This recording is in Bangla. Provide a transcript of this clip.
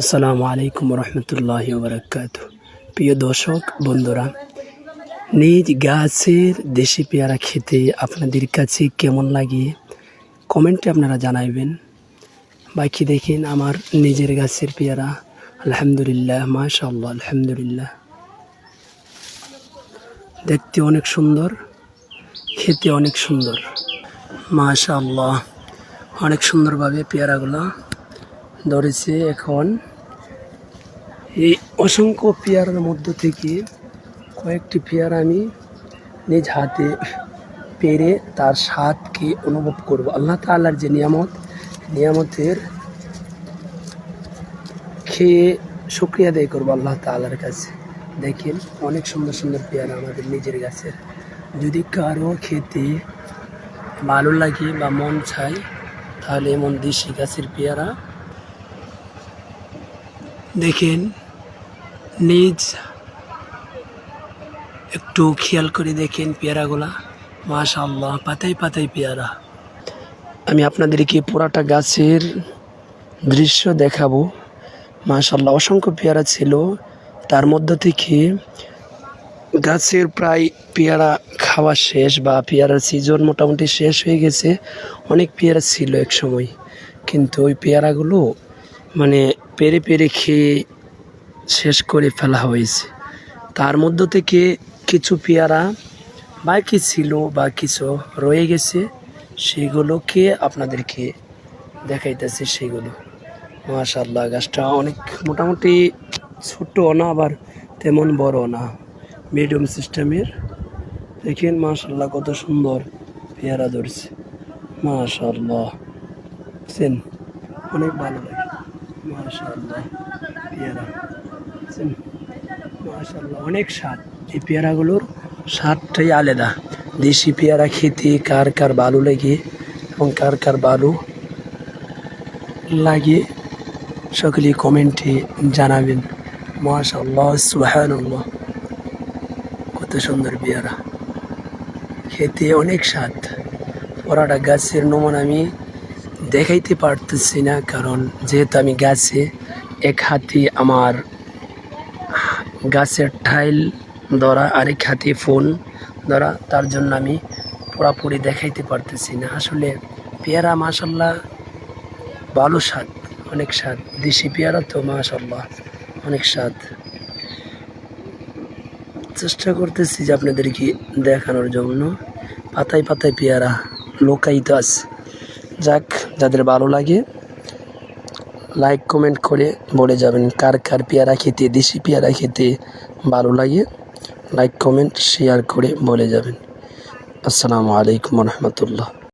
আসসালামু আলাইকুম রহমতুল্লাহি ওবারাকাতুহু। প্রিয় দর্শক বন্ধুরা, নিজ গাছের দেশি পেয়ারা খেতে আপনাদের কাছে কেমন লাগে কমেন্টে আপনারা জানাইবেন। বাকি দেখেন আমার নিজের গাছের পেয়ারা, আলহামদুলিল্লাহ, মাশাআল্লাহ, আলহামদুলিল্লাহ। দেখতে অনেক সুন্দর, খেতে অনেক সুন্দর, মাশাআল্লাহ। অনেক সুন্দরভাবে পেয়ারাগুলো ধরেছে। এখন এই অসংখ্য পেয়ারার মধ্য থেকে কয়েকটি পেয়ারা আমি নিজ হাতে পেরে তার স্বাদকে অনুভব করব। আল্লাহ তাআলার যে নিয়ামতের খেয়ে শুকরিয়া আদায় করবো আল্লাহ তাআলার কাছে। দেখেন অনেক সুন্দর সুন্দর পেয়ারা আমাদের নিজের গাছের। যদি কারো খেতে ভালো লাগে বা মন চায় তাহলে এমন দেশি গাছের পেয়ারা দেখেন, নিজ একটু খেয়াল করে দেখেন পেয়ারাগুলা, মাশাআল্লাহ, পাতায় পাতায় পেয়ারা। আমি আপনাদেরকে পুরাটা গাছের দৃশ্য দেখাবো। মাশাআল্লাহ, অসংখ্য পেয়ারা ছিল। তার মধ্য থেকে গাছের প্রায় পেয়ারা খাওয়া শেষ বা পেয়ারার সিজন মোটামুটি শেষ হয়ে গেছে। অনেক পেয়ারা ছিল এক সময়, কিন্তু ওই পেয়ারাগুলো পেরে পেরে খেয়ে শেষ করে ফেলা হয়েছে। তার মধ্য থেকে কিছু পেয়ারা বাকি ছিল বা কিছু রয়ে গেছে, সেগুলোকে আপনাদেরকে দেখাইতেছে। সেগুলো মাশাআল্লাহ, গাছটা অনেক মোটামুটি ছোট না, আবার তেমন বড় না, মিডিয়াম সিস্টেমের। দেখেন মাশাআল্লাহ কত সুন্দর পেয়ারা ধরছে, মাশাআল্লাহ, বুঝছেন, অনেক ভালো লাগে। মাশাআল্লাহ পেয়ারা, বুঝছেন, মাশাআল্লাহ অনেক স্বাদ। এই পেয়ারাগুলোর স্বাদটাই আলাদা। দেশি পেয়ারা খেতে কার কার ভালো লাগে এবং কার কার ভালো লাগে সকলেই কমেন্টে জানাবেন। মাশাআল্লাহ, সুবহানাল্লাহ, কত সুন্দর পেয়ারা, খেতে অনেক স্বাদ। পুরাটা গাছের নমুনা আমি দেখাইতে পারতেছি না, কারণ যেহেতু আমি গাছে এক হাতে আমার গাছের ঠাইল ধরা, আরেক হাতে ফোন ধরা, তার জন্য আমি পুরাপুরি দেখাইতে পারতেছি না। আসলে পেয়ারা মাশাআল্লাহ ভালো স্বাদ, অনেক স্বাদ। দেশি পেয়ারা তো মাশাআল্লাহ অনেক স্বাদ। চেষ্টা করতেছি যে আপনাদেরকে দেখানোর জন্য। পাতায় পাতায় পেয়ারা লোকায়িত আছে। যাক, যাদের ভালো লাগে লাইক কমেন্ট করে বলে যাবেন কার কার পেয়ারা খেতে, দেশি পেয়ারা খেতে ভালো লাগে। লাইক কমেন্ট শেয়ার করে বলে যাবেন। আসসালামু আলাইকুম রহমতুল্লাহ।